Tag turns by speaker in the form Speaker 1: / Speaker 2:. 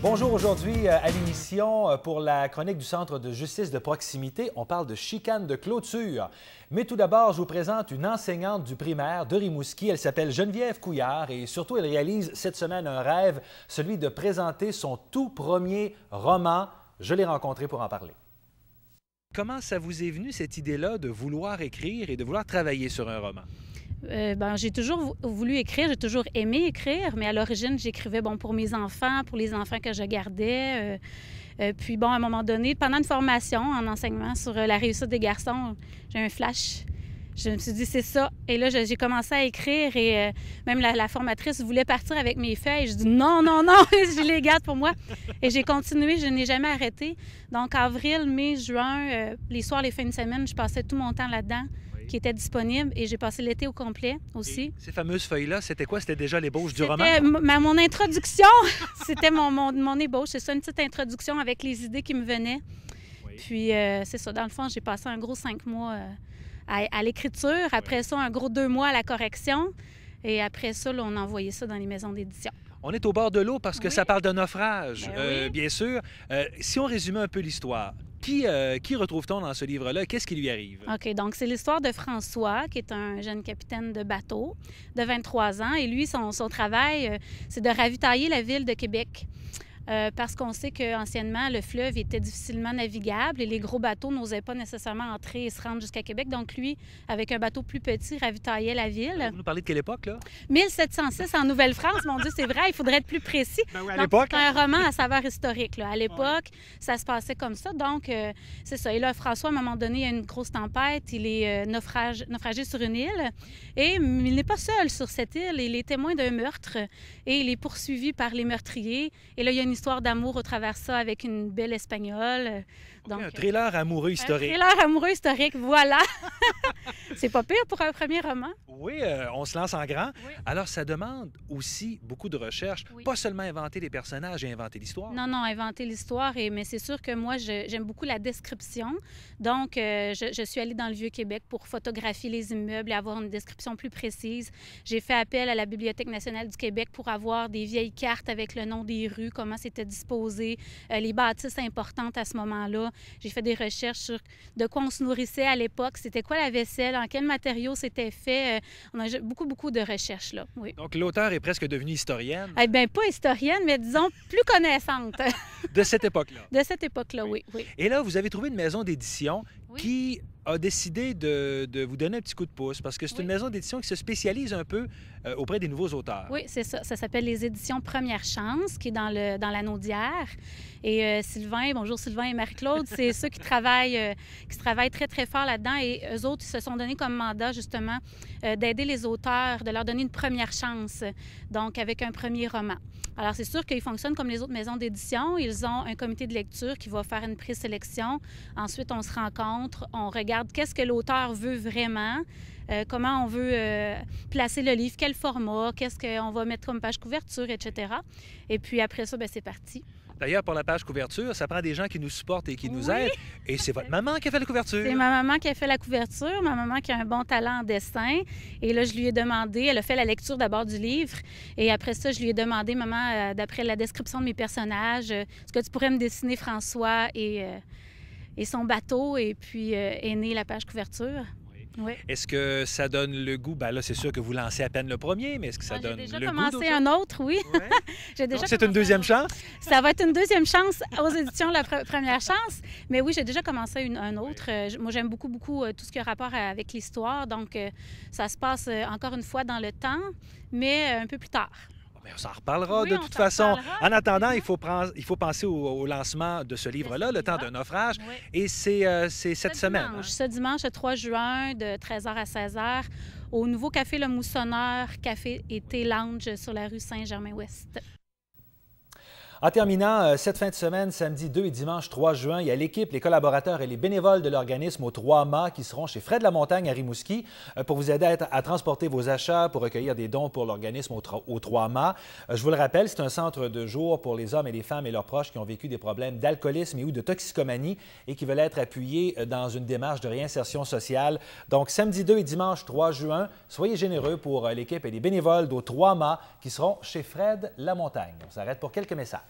Speaker 1: Bonjour, aujourd'hui à l'émission pour la chronique du Centre de justice de proximité, on parle de chicane de clôture. Mais tout d'abord, je vous présente une enseignante du primaire de Rimouski. Elle s'appelle Geneviève Couillard et surtout, elle réalise cette semaine un rêve, celui de présenter son tout premier roman. Je l'ai rencontré pour en parler. Comment ça vous est venu, cette idée-là de vouloir écrire et de vouloir travailler sur un roman?
Speaker 2: J'ai toujours voulu écrire, j'ai toujours aimé écrire, mais à l'origine, j'écrivais pour mes enfants, pour les enfants que je gardais. Puis à un moment donné, pendant une formation en enseignement sur la réussite des garçons, j'ai un flash. Je me suis dit, c'est ça. Et là, j'ai commencé à écrire et même la formatrice voulait partir avec mes feuilles. Je dis non, non, non, je les garde pour moi. Et j'ai continué, je n'ai jamais arrêté. Donc, avril, mai, juin, les soirs, les fins de semaine, je passais tout mon temps là-dedans, qui était disponible, et j'ai passé l'été au complet aussi.
Speaker 1: Et ces fameuses feuilles-là, c'était quoi? C'était déjà l'ébauche du roman?
Speaker 2: Mon introduction, c'était mon ébauche. C'est ça, une petite introduction avec les idées qui me venaient. Oui. Puis, c'est ça, dans le fond, j'ai passé un gros 5 mois à l'écriture. Après ça, un gros 2 mois à la correction. Et après ça, là, on a envoyé ça dans les maisons d'édition.
Speaker 1: On est au bord de l'eau parce que
Speaker 2: oui.
Speaker 1: Ça parle de naufrage,
Speaker 2: oui.
Speaker 1: Bien sûr. Si on résumait un peu l'histoire, qui retrouve-t-on dans ce livre-là? Qu'est-ce qui lui arrive? OK,
Speaker 2: donc c'est l'histoire de François, qui est un jeune capitaine de bateau de 23 ans. Et lui, son travail, c'est de ravitailler la ville de Québec. Parce qu'on sait qu'anciennement, le fleuve était difficilement navigable et les gros bateaux n'osaient pas nécessairement entrer et se rendre jusqu'à Québec. Donc lui, avec un bateau plus petit, ravitaillait la ville.
Speaker 1: Vous nous parlez de quelle époque, là?
Speaker 2: 1706 en Nouvelle-France. Mon Dieu, c'est vrai, il faudrait être plus précis.
Speaker 1: Ben oui, à l'époque.
Speaker 2: C'est un roman à saveur historique. Là. À l'époque, ça se passait comme ça. Donc, c'est ça. Et là, François, à un moment donné, il y a une grosse tempête. Il est naufragé sur une île. Et il n'est pas seul sur cette île. Il est témoin d'un meurtre et il est poursuivi par les meurtriers. Et là, il y a une histoire d'amour au travers de ça avec une belle Espagnole.
Speaker 1: Donc, un thriller amoureux historique.
Speaker 2: Un thriller amoureux historique, voilà. C'est pas pire pour un premier roman.
Speaker 1: Oui, on se lance en grand.
Speaker 2: Oui.
Speaker 1: Alors, ça demande aussi beaucoup de recherche.
Speaker 2: Oui.
Speaker 1: Pas seulement inventer les personnages et inventer l'histoire.
Speaker 2: Non, non, inventer l'histoire. Mais c'est sûr que moi, j'aime beaucoup la description. Donc, je suis allée dans le Vieux-Québec pour photographier les immeubles et avoir une description plus précise. J'ai fait appel à la Bibliothèque nationale du Québec pour avoir des vieilles cartes avec le nom des rues, comment c'était disposé, les bâtisses importantes à ce moment-là. J'ai fait des recherches sur de quoi on se nourrissait à l'époque, c'était quoi la vaisselle, en quel matériaux c'était fait. On a beaucoup de recherches là. Oui.
Speaker 1: Donc, l'auteur est presque devenue historienne.
Speaker 2: Eh bien, pas historienne, mais disons plus connaissante.
Speaker 1: De cette époque-là.
Speaker 2: De cette époque-là, oui.
Speaker 1: Et là, vous avez trouvé une maison d'édition
Speaker 2: oui.
Speaker 1: qui a décidé de vous donner un petit coup de pouce parce que c'est une maison d'édition qui se spécialise un peu auprès des nouveaux auteurs.
Speaker 2: Oui, c'est ça. Ça s'appelle les éditions Première Chance, qui est dans l'anneau d'hier. Et Sylvain, bonjour Sylvain et Marie-Claude, c'est ceux qui travaillent très, très fort là-dedans. Et eux autres, ils se sont donnés comme mandat, justement, d'aider les auteurs, de leur donner une première chance, donc avec un premier roman. Alors, c'est sûr qu'ils fonctionnent comme les autres maisons d'édition. Ils ont un comité de lecture qui va faire une présélection. Ensuite, on se rencontre, on regarde qu'est-ce que l'auteur veut vraiment, comment on veut placer le livre, quel format, qu'est-ce qu'on va mettre comme page couverture, etc. Et puis après ça, c'est parti.
Speaker 1: D'ailleurs, pour la page couverture, ça prend des gens qui nous supportent et qui nous aident. Et c'est votre maman qui a fait la couverture.
Speaker 2: C'est ma maman qui a fait la couverture, ma maman qui a un bon talent en dessin. Et là, je lui ai demandé, elle a fait la lecture d'abord du livre. Et après ça, je lui ai demandé, maman, d'après la description de mes personnages, est-ce que tu pourrais me dessiner François et son bateau? Et puis est née la page couverture. Oui.
Speaker 1: Est-ce que ça donne le goût? Bien là, c'est sûr que vous lancez à peine le premier, mais est-ce que ça donne le goût?
Speaker 2: J'ai déjà commencé un autre, oui.
Speaker 1: Ouais. Donc, c'est une deuxième chance?
Speaker 2: Ça va être une deuxième chance aux éditions La Première Chance. Mais oui, j'ai déjà commencé un autre. Moi, j'aime beaucoup tout ce qui a rapport avec l'histoire. Donc, ça se passe encore une fois dans le temps, mais un peu plus tard.
Speaker 1: Bien, on s'en reparlera de toute façon. En attendant, il faut penser au lancement de ce livre-là, Le temps d'un naufrage. Oui. Et c'est cette semaine.
Speaker 2: Ce dimanche, le 3 juin, de 13h à 16h, au nouveau Café Le Mousssonneur, Café et Thé Lounge sur la rue Saint-Germain-Ouest.
Speaker 1: En terminant, cette fin de semaine, samedi 2 et dimanche 3 juin, il y a l'équipe, les collaborateurs et les bénévoles de l'organisme aux Trois-Mâts qui seront chez Fred Lamontagne à Rimouski pour vous aider à transporter vos achats, pour recueillir des dons pour l'organisme aux Trois-Mâts. Je vous le rappelle, c'est un centre de jour pour les hommes et les femmes et leurs proches qui ont vécu des problèmes d'alcoolisme et ou de toxicomanie et qui veulent être appuyés dans une démarche de réinsertion sociale. Donc, samedi 2 et dimanche 3 juin, soyez généreux pour l'équipe et les bénévoles d'aux Trois-Mâts qui seront chez Fred Lamontagne. On s'arrête pour quelques messages.